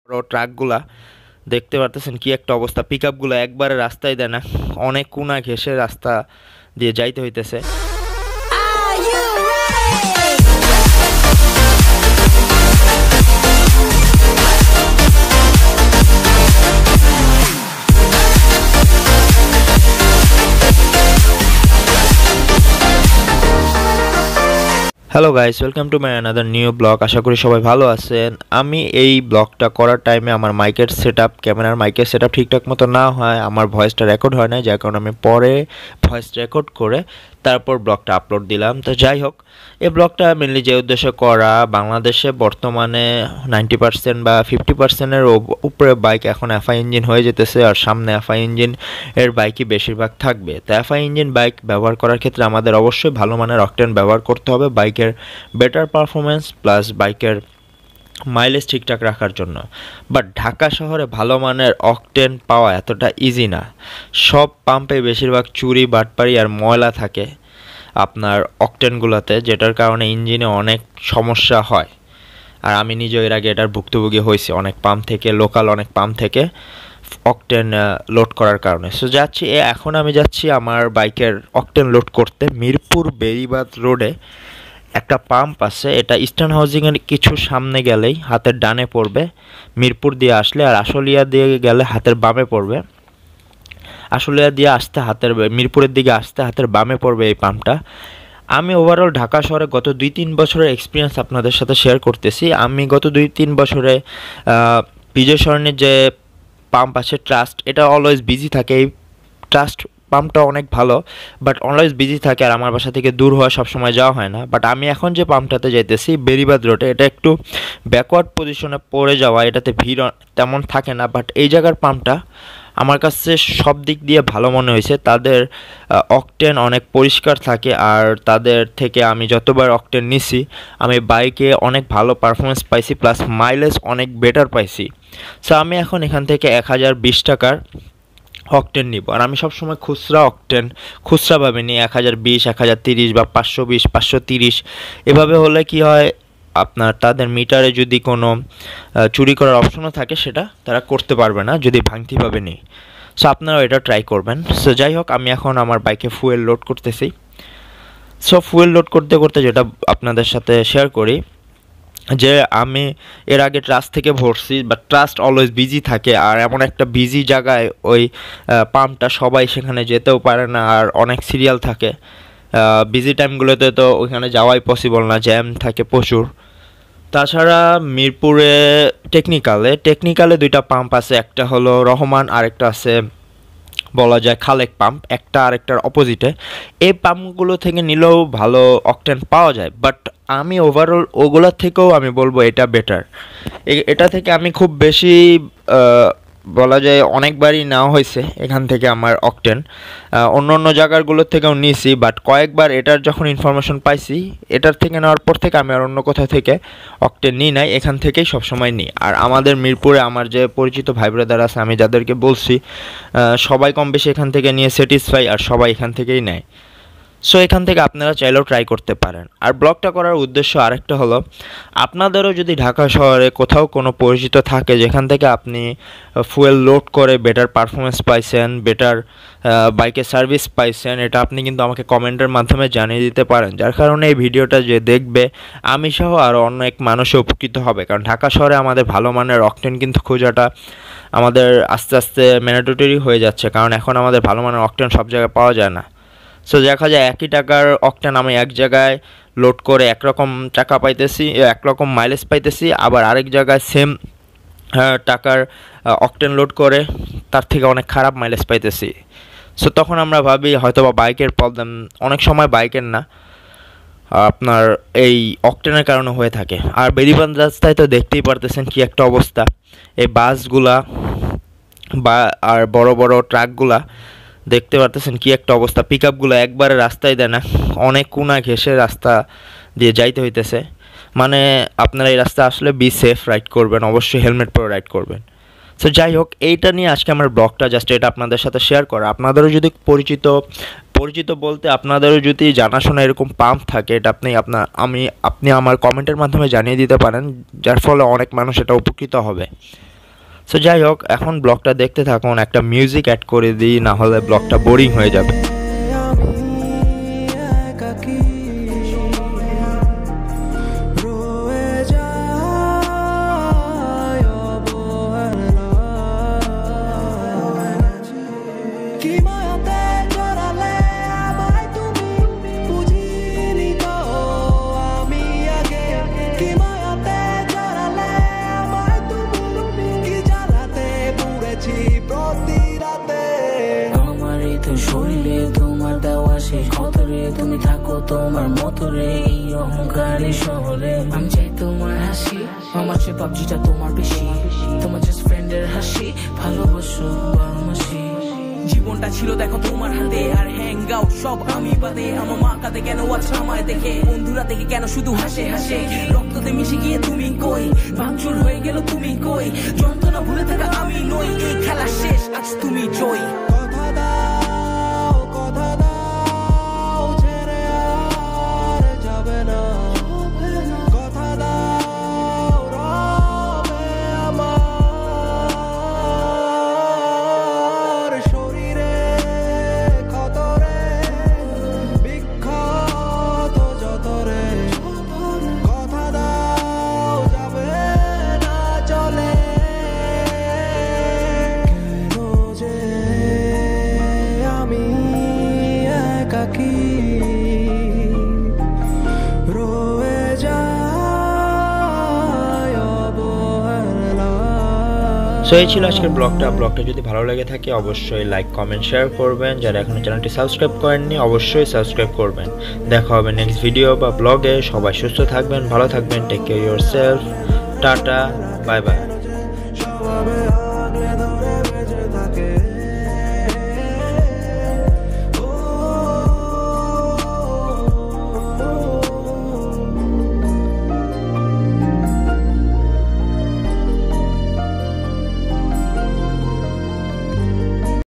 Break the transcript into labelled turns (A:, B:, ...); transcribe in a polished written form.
A: বড় ট্রাকগুলা দেখতে পারতেছেন কি একটা অবস্থা। পিকআপগুলো একবারে রাস্তায় দেয় না, অনেক কোনা ঘেঁষে রাস্তা দিয়ে যাইতে হইতেছে। Hello guys, welcome to my another new blog. আশা করি সবাই ভালো আছেন। আমি এই ব্লগটা করার টাইমে আমার মাইকের সেটআপ, ক্যামেরার মাইকের সেটআপ ঠিকঠাক মতো না হয়, আমার ভয়েসটা রেকর্ড হয় না, যার কারণে আমি পরে ভয়েস রেকর্ড করে তারপর ব্লগটা আপলোড দিলাম। তো যাই হোক, এই ব্লগটা মেনলি যে উদ্দেশ্যে করা, বাংলাদেশে বর্তমানে 90% বা 50%-এর উপরে বাইক এখন এফআই ইঞ্জিন হয়ে যেতেছে, আর সামনে এফআই ইঞ্জিন এর বাইকই বেশিরভাগ থাকবে। তো এফআই ইঞ্জিন বাইক ব্যবহার করার ক্ষেত্রে আমাদের অবশ্যই ভালো মানের অকটেন ব্যবহার করতে হবে বাইকের বেটার পারফরমেন্স প্লাস বাইকের মাইলেজ ঠিকঠাক রাখার জন্য। বাট ঢাকা শহরে ভালো মানের অকটেন পাওয়া এতটা ইজি না। সব পাম্পে বেশিরভাগ চুরি, বাটপারি আর ময়লা থাকে আপনার অকটেনগুলোতে, যেটার কারণে ইঞ্জিনে অনেক সমস্যা হয়। আর আমি নিজেও এর আগে এটার ভুক্তভোগী হয়েছি অনেক পাম্প থেকে, লোকাল অনেক পাম্প থেকে অকটেন লোড করার কারণে। সো এখন আমি যাচ্ছি আমার বাইকের অকটেন লোড করতে মিরপুর বেড়িবাঁধ রোডে একটা পাম্প আছে। এটা ইস্টার্ন হাউজিংয়ের কিছু সামনে গেলেই হাতের ডানে পড়বে, মিরপুর দিয়ে আসলে, আর আশুলিয়া দিয়ে গেলে হাতের বামে পড়বে। আশুলিয়া দিয়ে আসতে হাতের, মিরপুরের দিকে আসতে হাতের বামে পড়বে এই পাম্পটা। আমি ওভারঅল ঢাকা শহরে গত 2-3 বছরের এক্সপিরিয়েন্স আপনাদের সাথে শেয়ার করতেছি। আমি গত 2-3 বছরে বিজয় সরণির যে পাম্প আছে ট্রাস্ট, এটা অলওয়েজ বিজি থাকে। এই ট্রাস্ট পাম্পটা অনেক ভালো, বাট অলওয়েজ বিজি থাকে, আর আমার বাসা থেকে দূর হওয়া সবসময় যাওয়া হয় না। বাট আমি এখন যে পাম্পটাতে যাইতেছি বেড়িবাঁধ রোডে, এটা একটু ব্যাকওয়ার্ড পজিশনে পড়ে যাওয়া, এটাতে ভিড় তেমন থাকে না। বাট এই জায়গার পাম্পটা আমার কাছে সব দিক দিয়ে ভালো মনে হয়েছে। তাদের অকটেন অনেক পরিষ্কার থাকে, আর তাদের থেকে আমি যতবার অকটেন নিছি আমি বাইকে অনেক ভালো পারফরমেন্স পাইছি, প্লাস মাইলেজ অনেক বেটার পাইছি। সো আমি এখন এখান থেকে 1020 টাকার অকটেন নিব। আর আমি সবসময় খুচরা অকটেন খুচরাভাবে নিই, 1020, 1030 বা 520, 530। এভাবে হলে কি হয়, আপনার তাদের মিটারে যদি কোনো চুরি করার অপশনও থাকে সেটা তারা করতে পারবে না যদি ভাঙতিভাবে নিই। সো আপনারাও এটা ট্রাই করবেন। সো যাই হোক, আমি এখন আমার বাইকে ফুয়েল লোড করতেছি। সো ফুয়েল লোড করতে করতে যেটা আপনাদের সাথে শেয়ার করি, যে আমি এর আগে ট্রাস্ট থেকে ভরছি, বাট ট্রাস্ট অলওয়েজ বিজি থাকে, আর এমন একটা বিজি জায়গায় ওই পাম্পটা সবাই সেখানে যেতেও পারে না, আর অনেক সিরিয়াল থাকে। বিজি টাইমগুলোতে তো ওইখানে যাওয়াই পসিবল না, জ্যাম থাকে প্রচুর। তাছাড়া মিরপুরে টেকনিক্যালে দুইটা পাম্প আছে, একটা হলো রহমান, আরেকটা আছে বলা যায় খালেক পাম্প, একটা আরেকটার অপোজিটে। এই পাম্পগুলো থেকে নিলেও ভালো অকটেন পাওয়া যায়, বাট আমি ওভারঅল ওগুলোর থেকেও আমি বলবো এটা বেটার। এটা থেকে আমি খুব বেশি বলা যায় অনেকবারই নেওয়া হয়েছে এখান থেকে আমার অকটেন। অন্য অন্য জায়গাগুলোর থেকেও নিয়েছি, বাট কয়েকবার এটার যখন ইনফরমেশন পাইছি, এটার থেকে নেওয়ার পর থেকে আমি আর অন্য কোথাও থেকে অকটেন নিই নাই, এখান থেকেই সবসময় নিই। আর আমাদের মিরপুরে আমার যে পরিচিত ভাই ব্রাদার আছে, আমি যাদেরকে বলছি, সবাই কম বেশি এখান থেকে নিয়ে স্যাটিসফাই, আর সবাই এখান থেকেই নেয়। সো এখান থেকে আপনারা চাইলেও ট্রাই করতে পারেন। আর ব্লগটা করার উদ্দেশ্য আরেকটা হলো, আপনাদেরও যদি ঢাকা শহরে কোথাও কোনো পরিচিত থাকে যেখান থেকে আপনি ফুয়েল লোড করে বেটার পারফরমেন্স পাইছেন, বেটার বাইকের সার্ভিস পাইছেন, এটা আপনি কিন্তু আমাকে কমেন্টের মাধ্যমে জানিয়ে দিতে পারেন, যার কারণে এই ভিডিওটা যে দেখবে আমি সহ আরও অনেক মানুষও উপকৃত হবে। কারণ ঢাকা শহরে আমাদের ভালো মানের অকটেন কিন্তু খোঁজাটা আমাদের আস্তে আস্তে ম্যান্ডেটরি হয়ে যাচ্ছে, কারণ এখন আমাদের ভালো মানের অকটেন সব জায়গায় পাওয়া যায় না। সো দেখা যায় একই টাকার অকটেন আমি এক জায়গায় লোড করে একরকম টাকা পাইতেছি, একরকম মাইলেজ পাইতেছি, আবার আরেক জায়গায় সেম টাকার অকটেন লোড করে তার থেকে অনেক খারাপ মাইলেজ পাইতেছি। সো তখন আমরা ভাবি হয়তোবা বাইকের প্রবলেম, অনেক সময় বাইকের না, আপনার এই অকটেনের কারণে হয়ে থাকে। আর বেড়িবাঁধ রাস্তায় তো দেখতেই পারতেছেন কি একটা অবস্থা। এই বাসগুলা আর বড় বড় ট্রাকগুলা দেখতে পারতেছেন কি একটা অবস্থা। পিকআপগুলো একবারে রাস্তায় দেয় না, অনেক কোনা ঘেঁষে রাস্তা দিয়ে যাইতে হইতেছে। মানে আপনারা এই রাস্তা আসলে বি সেফ রাইড করবেন, অবশ্যই হেলমেট পরে রাইড করবেন। সো যাই হোক, এইটা নিয়ে আজকে আমার ব্লগটা জাস্ট এটা আপনাদের সাথে শেয়ার করা। আপনাদেরও যদি পরিচিত বলতে আপনাদেরও যদি জানাশোনা এরকম পাম্প থাকে, এটা আপনি আমার কমেন্টের মাধ্যমে জানিয়ে দিতে পারেন, যার ফলে অনেক মানুষ এটা উপকৃত হবে। সো যাই হোক, এখন ব্লগটা দেখতে থাকুন, একটা মিউজিক অ্যাড করে দিই, না হলে ব্লগটা বোরিং হয়ে যাবে।
B: শরীরে তোমার দেওয়া সেই ক্ষতরে, তুমি থাকো তোমার মতরে এই অহংকারী শহরে। আমি চাই তোমার হাসি, আমার চেয়ে পাবজিটা তোমার বেশি, তোমার জাস্ট ফ্রেন্ডের হাসি, ভালোবাসো 12 মাসি। জীবনটা ছিল দেখো তোমার হাতে, আর হ্যাং আউট সব আমি বাদে। আমার মা কাঁদে কেন আজ আমায় দেখে, বন্ধুরা দেখে কেন শুধু হাসে হাসে। রক্ততে মিশে গিয়ে তুমি কই, ভাঙচুর হয়ে গেল তুমি কই, যন্ত্রণা ভুলে থাকা আমি নই। এই খেলা শেষ, আজ তুমি জয়।
A: সো এই ছিল আজকের ব্লগটা যদি ভালো লেগে থাকে অবশ্যই লাইক কমেন্ট শেয়ার করবেন, যারা এখনো চ্যানেলটি সাবস্ক্রাইব করেননি অবশ্যই সাবস্ক্রাইব করবেন। দেখা হবে নেক্সট ভিডিও বা ব্লগে। সবাই সুস্থ থাকবেন, ভালো থাকবেন, take care yourself, tata, bye by.